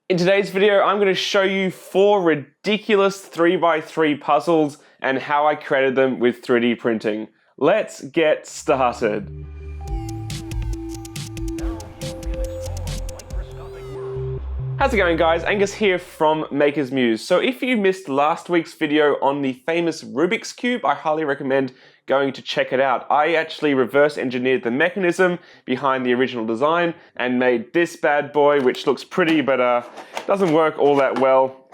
In today's video, I'm going to show you 4 ridiculous 3x3 puzzles and how I created them with 3D printing. Let's get started. How's it going, guys? Angus here from Muse. So if you missed last week's video on the famous Rubik's Cube, I highly recommend going to check it out. I actually reverse engineered the mechanism behind the original design and made this bad boy, which looks pretty but doesn't work all that well.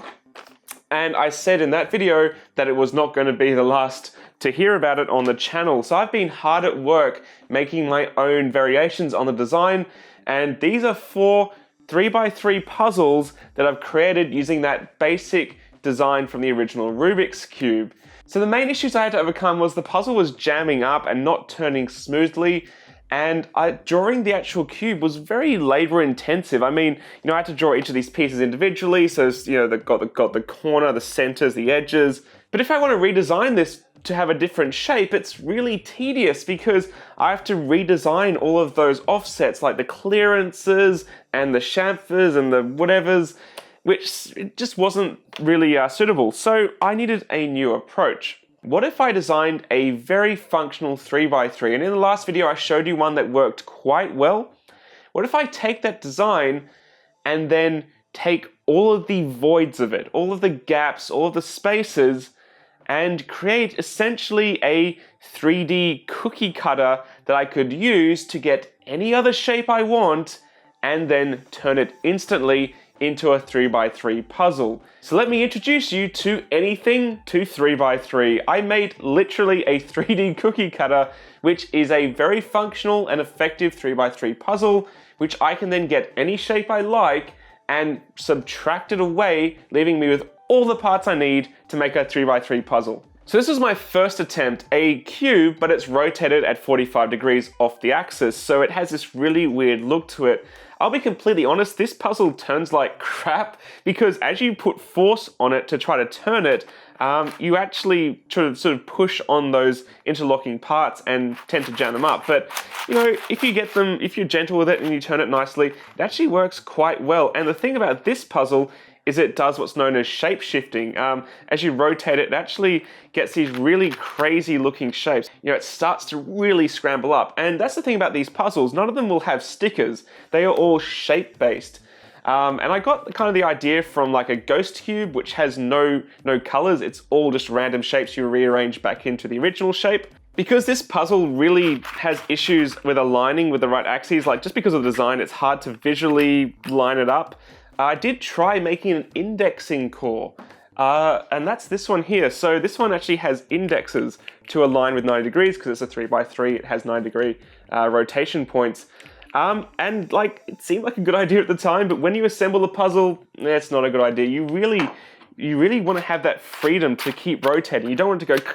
And I said in that video that it was not going to be the last to hear about it on the channel. So I've been hard at work making my own variations on the design, and these are 4 3x3 puzzles that I've created using that basic design from the original Rubik's Cube. So the main issues I had to overcome was the puzzle was jamming up and not turning smoothly, and drawing the actual cube was very labor intensive. I mean, I had to draw each of these pieces individually, so they've got the corner, the centers, the edges. But if I want to redesign this to have a different shape, it's really tedious because I have to redesign all of those offsets, like the clearances and the chamfers and the whatevers, which it just wasn't really suitable. So I needed a new approach. What if I designed a very functional 3x3? And in the last video, I showed you one that worked quite well. What if I take that design and then take all of the voids of it, all of the gaps, all of the spaces, and create essentially a 3D cookie cutter that I could use to get any other shape I want and then turn it instantly into a 3x3 puzzle. So let me introduce you to anything to 3x3. I made literally a 3D cookie cutter, which is a very functional and effective 3x3 puzzle, which I can then get any shape I like and subtract it away, leaving me with all the parts I need to make a 3x3 puzzle. So this was my first attempt, a cube, but it's rotated at 45 degrees off the axis, so it has this really weird look to it. I'll be completely honest, this puzzle turns like crap because as you put force on it to try to turn it, you actually sort of push on those interlocking parts and tend to jam them up. But if you're gentle with it and you turn it nicely, it actually works quite well. And the thing about this puzzle is it does what's known as shape shifting. As you rotate it, it actually gets these really crazy looking shapes. It starts to really scramble up. And that's the thing about these puzzles. None of them will have stickers. They are all shape based. And I got kind of the idea from like a ghost cube, which has no colors. It's all just random shapes you rearrange back into the original shape. Because this puzzle really has issues with aligning with the right axes, like just because of the design, it's hard to visually line it up. I did try making an indexing core, and that's this one here. So this one actually has indexes to align with 90 degrees because it's a 3x3, it has 9-degree rotation points. And it seemed like a good idea at the time, but when you assemble the puzzle, it's not a good idea. You really want to have that freedom to keep rotating. You don't want it to go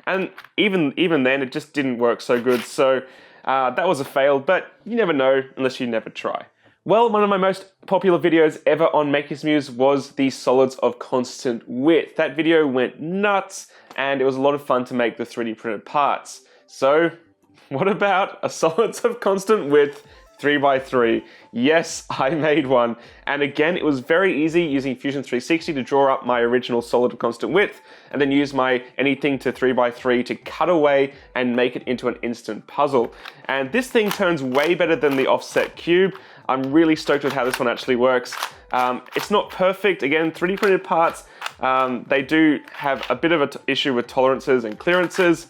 and even then it just didn't work so good. So that was a fail, but you never know unless you never try. Well, one of my most popular videos ever on Muse was the solids of constant width. That video went nuts, and it was a lot of fun to make the 3D printed parts. So, what about a solids of constant width 3x3? Yes, I made one. And again, it was very easy using Fusion 360 to draw up my original solid of constant width, and then use my anything to 3x3 to cut away and make it into an instant puzzle. And this thing turns way better than the offset cube. I'm really stoked with how this one actually works. It's not perfect. Again, 3D printed parts, they do have a bit of an issue with tolerances and clearances,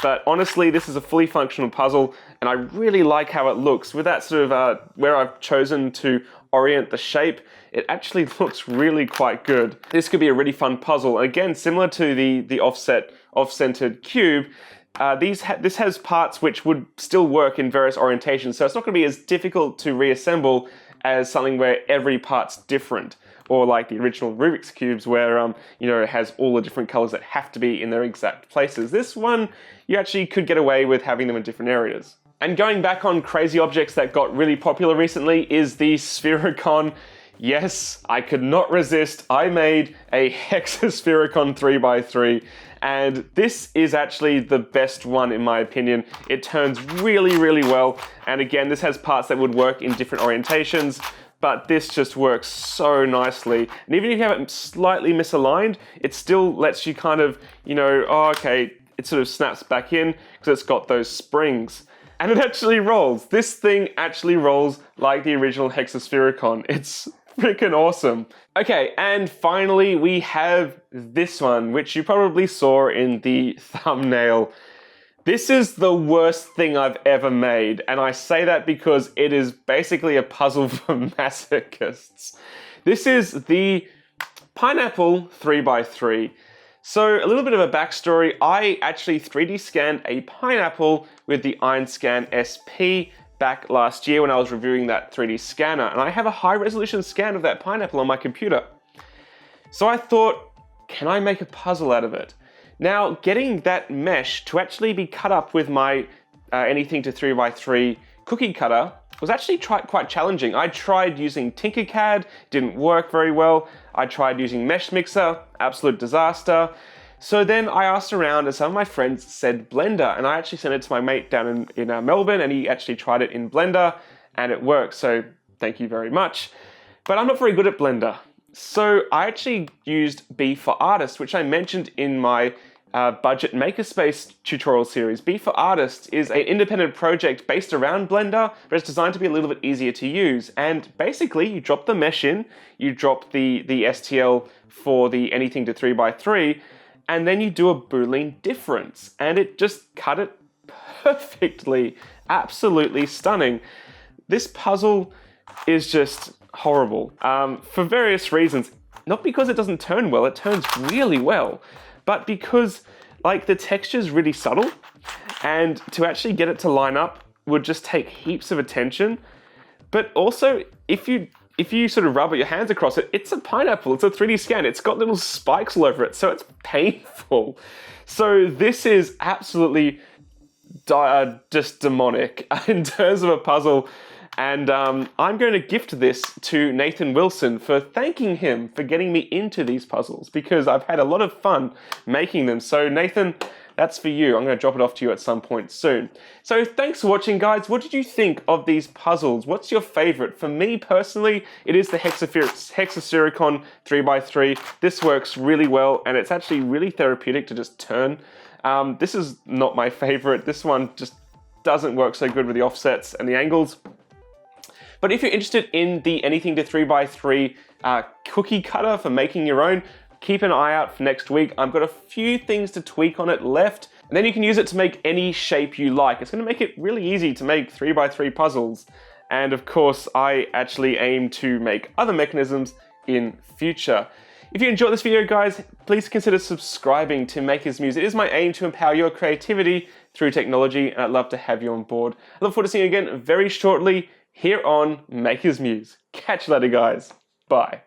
but honestly, this is a fully functional puzzle, and I really like how it looks. With that sort of where I've chosen to orient the shape, it actually looks really quite good. This could be a really fun puzzle. Again, similar to the off-centered cube, this has parts which would still work in various orientations, so it's not going to be as difficult to reassemble as something where every part's different, or like the original Rubik's Cubes where it has all the different colors that have to be in their exact places. This one, you actually could get away with having them in different areas. And going back on crazy objects that got really popular recently is the Sphericon. Yes, I could not resist. I made a Hexasphericon 3x3, and this is actually the best one in my opinion. It turns really, really well, and again, this has parts that would work in different orientations. but this just works so nicely. And even if you have it slightly misaligned, it still lets you kind of, you know, oh, okay, it sort of snaps back in because it's got those springs. And it actually rolls. This thing actually rolls like the original Hexasphericon. It's freaking awesome. Okay, and finally we have this one, which you probably saw in the thumbnail. This is the worst thing I've ever made, and I say that because it is basically a puzzle for masochists. This is the pineapple 3x3. So a little bit of a backstory, I actually 3D scanned a pineapple with the Iron-Scan SP back last year when I was reviewing that 3D scanner, and I have a high resolution scan of that pineapple on my computer. So I thought, can I make a puzzle out of it? Now, getting that mesh to actually be cut up with my anything to 3x3 cookie cutter was actually quite challenging. I tried using Tinkercad, didn't work very well. I tried using Mesh Mixer, absolute disaster. So then I asked around and some of my friends said Blender, and I actually sent it to my mate down in Melbourne, and he actually tried it in Blender and it worked, so thank you very much. But I'm not very good at Blender. So I actually used B for Artist, which I mentioned in my budget makerspace tutorial series. B for Artist is an independent project based around Blender, but it's designed to be a little bit easier to use. And basically, you drop the mesh in, you drop the STL for the anything to 3x3, and then you do a Boolean difference, and it just cut it perfectly. Absolutely stunning. This puzzle is just horrible for various reasons. Not because it doesn't turn well, it turns really well, but because like the texture's really subtle, and to actually get it to line up would just take heaps of attention. But also, if you sort of rub your hands across it, it's a pineapple, it's a 3D scan, it's got little spikes all over it, so it's painful. So this is absolutely just demonic in terms of a puzzle. And I'm going to gift this to Nathan Wilson for thanking him for getting me into these puzzles, because I've had a lot of fun making them. So Nathan, that's for you. I'm going to drop it off to you at some point soon. So thanks for watching, guys. What did you think of these puzzles? What's your favorite? For me personally, it is the Hexasphericon 3x3. This works really well, and it's actually really therapeutic to just turn. This is not my favorite. This one just doesn't work so good with the offsets and the angles. But if you're interested in the anything to 3x3 cookie cutter for making your own, keep an eye out for next week. I've got a few things to tweak on it left, and then you can use it to make any shape you like. It's going to make it really easy to make 3x3 puzzles. And of course, I actually aim to make other mechanisms in future. If you enjoyed this video, guys, please consider subscribing to Maker's Muse. It is my aim to empower your creativity through technology, and I'd love to have you on board. I look forward to seeing you again very shortly here on Maker's Muse. Catch you later, guys. Bye.